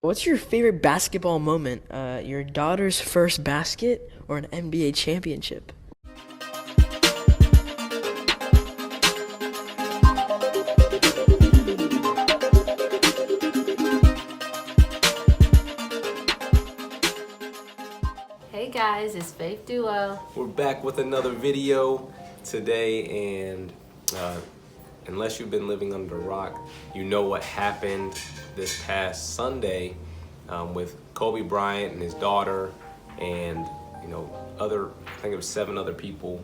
What's your favorite basketball moment? Your daughter's first basket or an NBA championship? Hey guys, it's Faith Duo. We're back with another video today, and unless you've been living under a rock, you know what happened this past Sunday with Kobe Bryant and his daughter, and I think it was 7 other people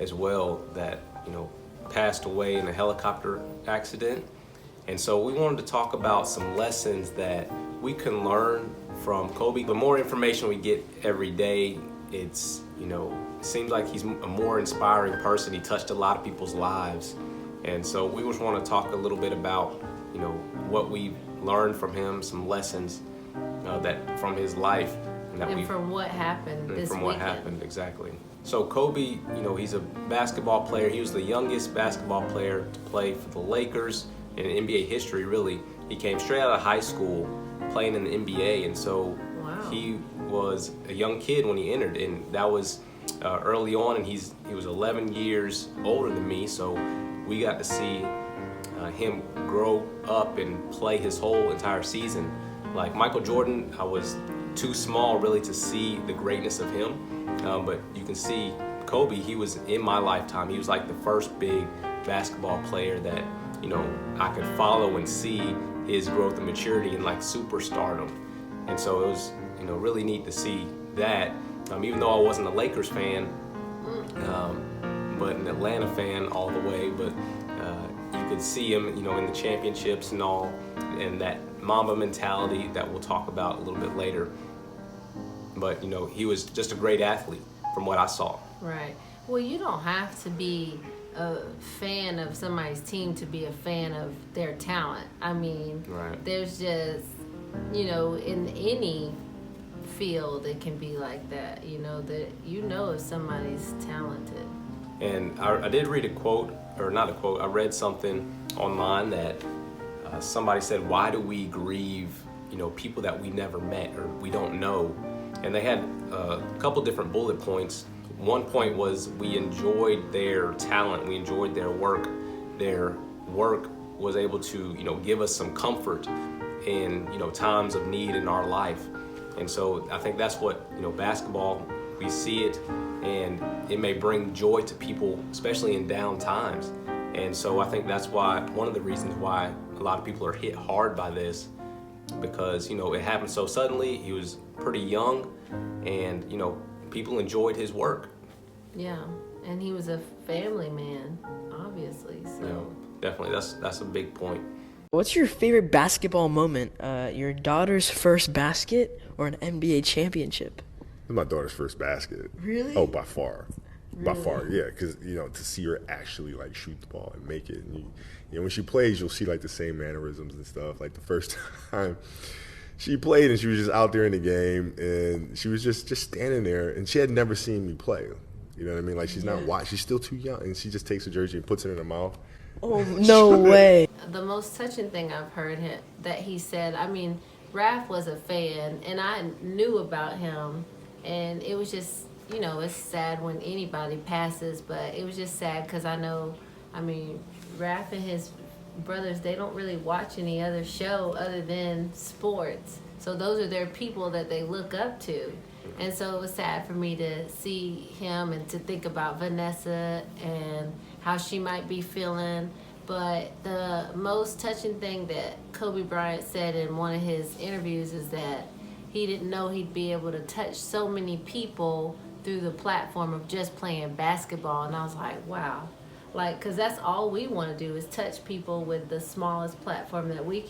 as well that passed away in a helicopter accident. And so we wanted to talk about some lessons that we can learn from Kobe. The more information we get every day, it seems like he's a more inspiring person. He touched a lot of people's lives. And so we just want to talk a little bit about, what we learned from him, some lessons that from his life. And from what happened this weekend. Exactly. So Kobe, he's a basketball player. He was the youngest basketball player to play for the Lakers in NBA history, really. He came straight out of high school playing in the NBA, and so Wow. He was a young kid when he entered, and that was early on, and he was 11 years older than me, so we got to see him grow up and play his whole entire season. Like Michael Jordan, I was too small really to see the greatness of him, but you can see Kobe, he was in my lifetime. He was like the first big basketball player that I could follow and see his growth and maturity and like superstardom. And so it was really neat to see that, even though I wasn't a Lakers fan, but an Atlanta fan all the way. But you could see him in the championships and all, and that Mamba mentality that we'll talk about a little bit later. But he was just a great athlete from what I saw. Right. Well, you don't have to be a fan of somebody's team to be a fan of their talent. I mean, Right. There's just, in any field it can be like that, that if somebody's talented. And I did read a quote, or not a quote, I read something online that somebody said, why do we grieve, people that we never met or we don't know? And they had a couple different bullet points. One point was we enjoyed their talent, we enjoyed their work. Their work was able to, give us some comfort in, times of need in our life. And so I think that's what, basketball, we see it, and it may bring joy to people, especially in down times. And so I think that's why, one of the reasons why a lot of people are hit hard by this, because, it happened so suddenly. He was pretty young, and, people enjoyed his work. Yeah, and he was a family man, obviously. So Definitely, that's a big point. What's your favorite basketball moment? Your daughter's first basket or an NBA championship? This is my daughter's first basket. Really? Oh, by far. By Really? far, yeah. Because, to see her actually, like, shoot the ball and make it. And when she plays, you'll see, like, the same mannerisms and stuff. Like, the first time she played and she was just out there in the game, and she was just standing there, and she had never seen me play. You know what I mean? Like, she's not watching. She's still too young, and she just takes a jersey and puts it in her mouth. Oh, no way. The most touching thing I've heard that he said, I mean, Raph was a fan, and I knew about him, and it was just, it's sad when anybody passes, but it was just sad because Raph and his brothers, they don't really watch any other show other than sports. So those are their people that they look up to. And so it was sad for me to see him and to think about Vanessa and how she might be feeling. But the most touching thing that Kobe Bryant said in one of his interviews is that he didn't know he'd be able to touch so many people through the platform of just playing basketball. And I was like, wow. Like, because that's all we want to do is touch people with the smallest platform that we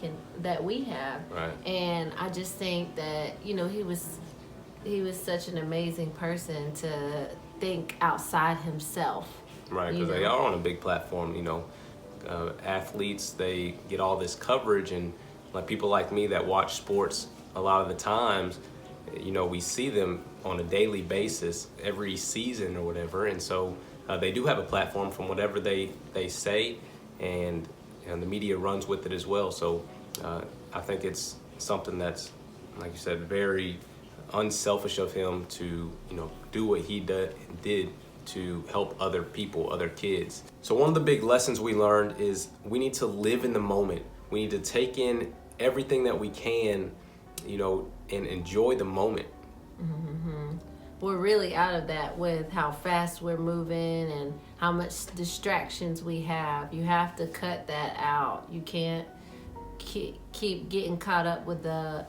have. Right. And I just think that, he was such an amazing person to think outside himself. Right, because they are on a big platform, athletes, they get all this coverage, and like people like me that watch sports a lot of the times, we see them on a daily basis every season or whatever, and so they do have a platform from whatever they say, and the media runs with it as well. So I think it's something that's, like you said, very unselfish of him to, do what he did to help other people, other kids. So one of the big lessons we learned is we need to live in the moment. We need to take in everything that we can, and enjoy the moment. We're really out of that with how fast we're moving and how much distractions we have. You have to cut that out. You can't keep getting caught up with the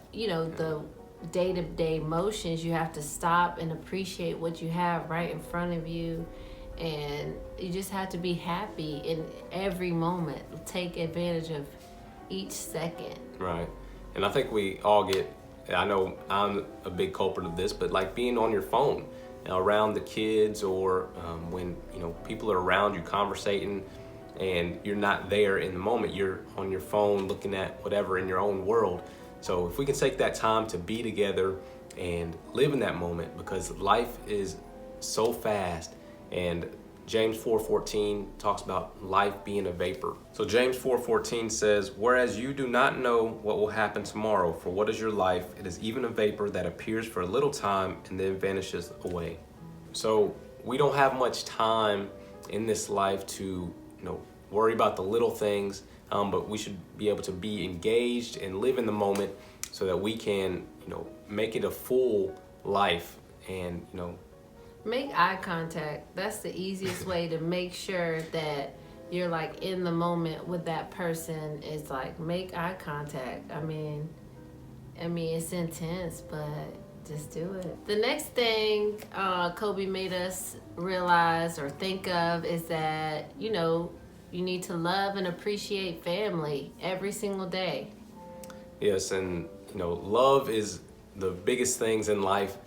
day-to-day motions. You have to stop and appreciate what you have right in front of you, and you just have to be happy in every moment. Take advantage of each second. Right. And I think we all I know I'm a big culprit of this, but like being on your phone around the kids, or when people are around you conversating and you're not there in the moment, you're on your phone looking at whatever in your own world. So if we can take that time to be together and live in that moment, because life is so fast, and James 4:14 talks about life being a vapor. So James 4:14 says, "Whereas you do not know what will happen tomorrow, for what is your life? It is even a vapor that appears for a little time and then vanishes away." So we don't have much time in this life to, worry about the little things, but we should be able to be engaged and live in the moment so that we can, make it a full life and, Make eye contact. That's the easiest way to make sure that you're like in the moment with that person. Is like make eye contact. I mean it's intense, but just do it. The next thing Kobe made us realize or think of is that you need to love and appreciate family every single day. Yes, and love is the biggest things in life,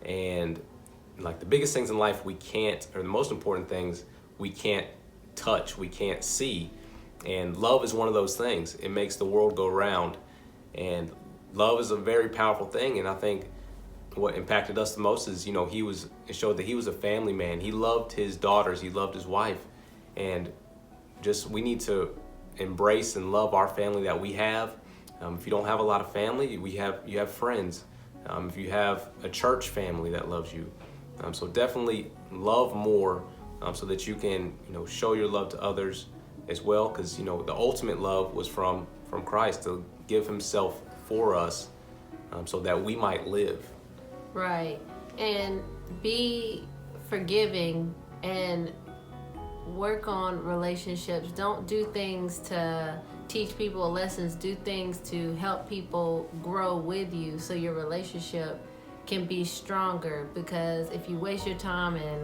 and like the biggest things in life we can't, or the most important things we can't touch, we can't see. And love is one of those things. It makes the world go round. And love is a very powerful thing. And I think what impacted us the most is, it showed that he was a family man. He loved his daughters, he loved his wife. And we need to embrace and love our family that we have. If you don't have a lot of family, you have friends. If you have a church family that loves you. So definitely love more, so that you can, show your love to others as well. Because, the ultimate love was from Christ to give himself for us, so that we might live. Right. And be forgiving and work on relationships. Don't do things to teach people lessons. Do things to help people grow with you so your relationship can be stronger. Because if you waste your time in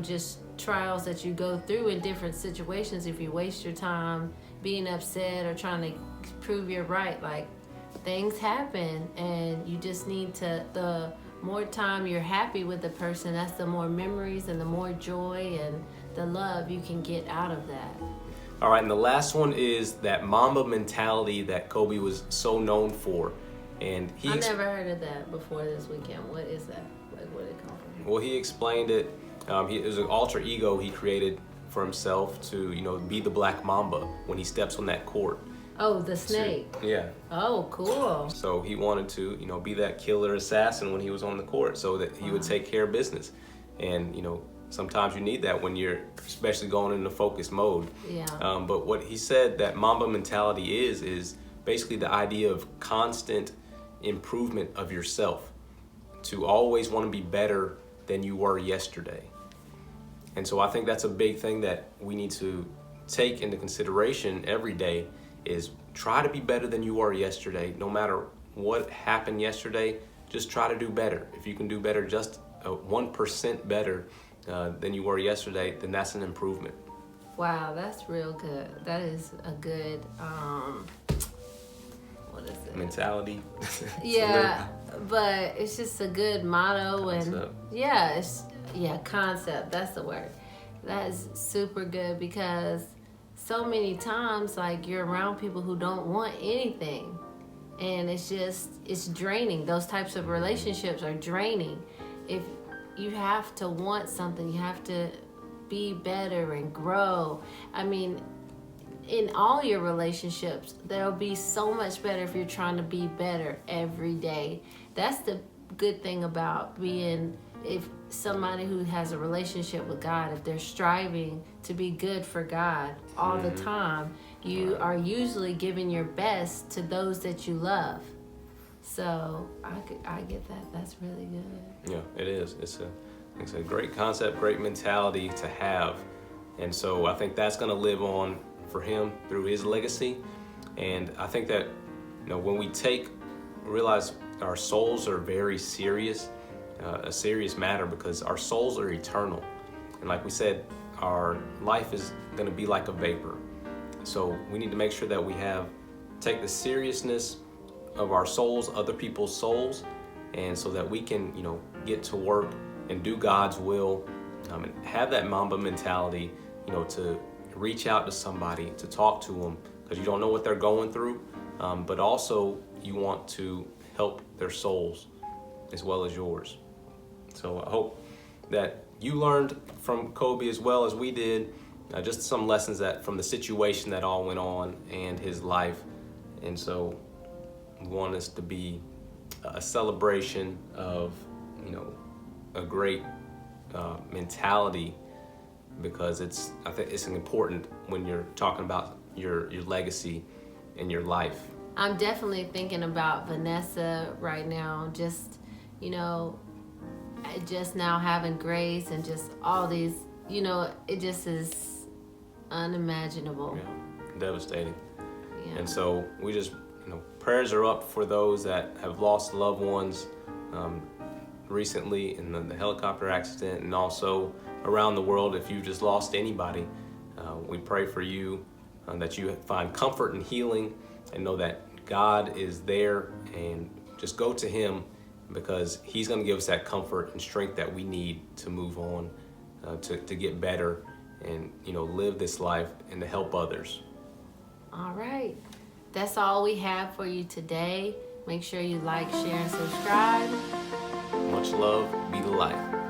just trials that you go through in different situations, if you waste your time being upset or trying to prove you're right, things happen, and you just need to, the more time you're happy with the person, that's the more memories and the more joy and the love you can get out of that. All right, and the last one is that Mamba mentality that Kobe was so known for. And I never heard of that before this weekend. What is that? Where did it come from? Well, he explained it. It was an alter ego he created for himself to, be the Black Mamba when he steps on that court. Oh, the snake. Yeah. Oh, cool. So he wanted to, be that killer assassin when he was on the court, so that he would take care of business. And, sometimes you need that when you're especially going into focus mode. Yeah. But what he said that Mamba mentality is basically the idea of constant improvement of yourself, to always want to be better than you were yesterday. And so I think that's a big thing that we need to take into consideration every day, is try to be better than you were yesterday. No matter what happened yesterday, just try to do better. If you can do better, just 1% better than you were yesterday, then that's an improvement. Wow, that's real good. That is a good what is it? Mentality. Yeah, but it's just a good motto. Concept. And concept. That's the word. That is super good, because so many times you're around people who don't want anything, and it's draining. Those types of relationships are draining. If you have to want something, you have to be better and grow. I mean, in all your relationships, they'll be so much better if you're trying to be better every day. That's the good thing about being, if somebody who has a relationship with God, if they're striving to be good for God all the time, you are usually giving your best to those that you love. So I get that. That's really good. Yeah, it is. It's a great concept, great mentality to have. And so I think that's going to live on for him through his legacy. And I think that, when we realize our souls are very serious, a serious matter, because our souls are eternal. And like we said, our life is going to be like a vapor. So we need to make sure that we take the seriousness of our souls, other people's souls, and so that we can, get to work and do God's will, and have that Mamba mentality, to reach out to somebody, to talk to them, because you don't know what they're going through, but also you want to help their souls as well as yours. So I hope that you learned from Kobe as well as we did, just some lessons from the situation that all went on and his life. And so we want this to be a celebration of, a great mentality, because I think it's important when you're talking about your legacy in your life. I'm definitely thinking about Vanessa right now, just now having grace and just all these, it just is unimaginable. Yeah, devastating. Yeah. And so we just, prayers are up for those that have lost loved ones recently in the helicopter accident, and also around the world. If you just lost anybody, we pray for you, that you find comfort and healing, and know that God is there, and just go to him, because he's going to give us that comfort and strength that we need to move on, to get better, and live this life and to help others. All right, that's all we have for you today. Make sure you like, share, and subscribe. Much love. Be the light.